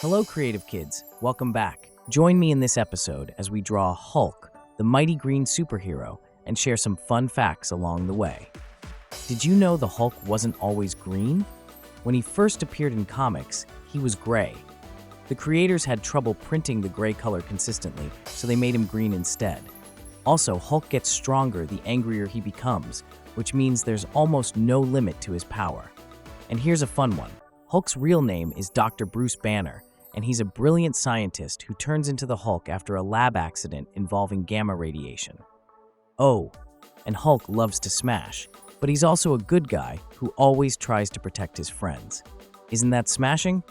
Hello, creative kids. Welcome back. Join me in this episode as we draw Hulk, the mighty green superhero, and share some fun facts along the way. Did you know the Hulk wasn't always green? When he first appeared in comics, he was gray. The creators had trouble printing the gray color consistently, so they made him green instead. Also, Hulk gets stronger the angrier he becomes, which means there's almost no limit to his power. And here's a fun one. Hulk's real name is Dr. Bruce Banner, and he's a brilliant scientist who turns into the Hulk after a lab accident involving gamma radiation. Oh, and Hulk loves to smash, but he's also a good guy who always tries to protect his friends. Isn't that smashing?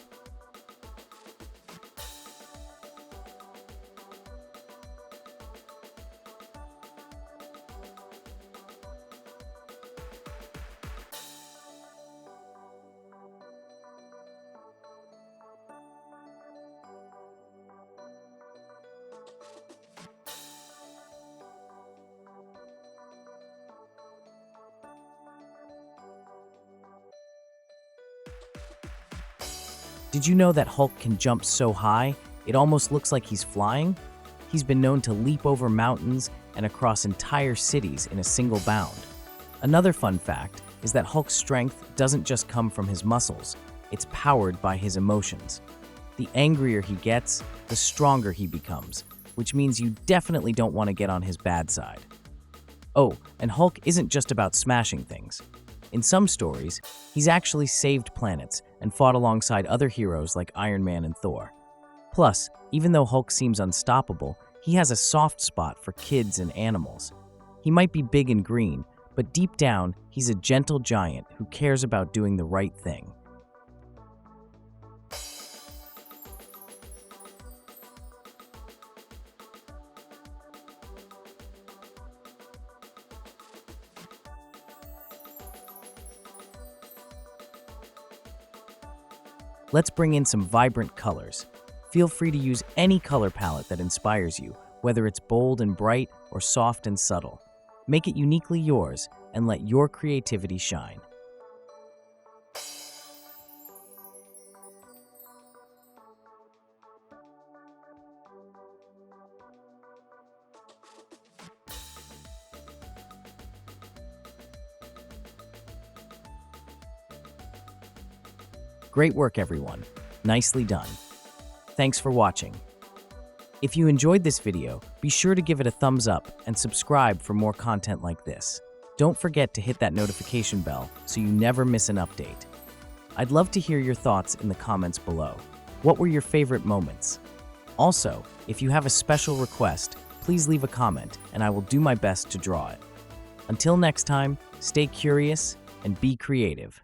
Did you know that Hulk can jump so high, it almost looks like he's flying? He's been known to leap over mountains and across entire cities in a single bound. Another fun fact is that Hulk's strength doesn't just come from his muscles, it's powered by his emotions. The angrier he gets, the stronger he becomes, which means you definitely don't want to get on his bad side. Oh, and Hulk isn't just about smashing things. In some stories, he's actually saved planets and fought alongside other heroes like Iron Man and Thor. Plus, even though Hulk seems unstoppable, he has a soft spot for kids and animals. He might be big and green, but deep down, he's a gentle giant who cares about doing the right thing. Let's bring in some vibrant colors. Feel free to use any color palette that inspires you, whether it's bold and bright or soft and subtle. Make it uniquely yours and let your creativity shine. Great work, everyone. Nicely done. Thanks for watching. If you enjoyed this video, be sure to give it a thumbs up and subscribe for more content like this. Don't forget to hit that notification bell so you never miss an update. I'd love to hear your thoughts in the comments below. What were your favorite moments? Also, if you have a special request, please leave a comment and I will do my best to draw it. Until next time, stay curious and be creative.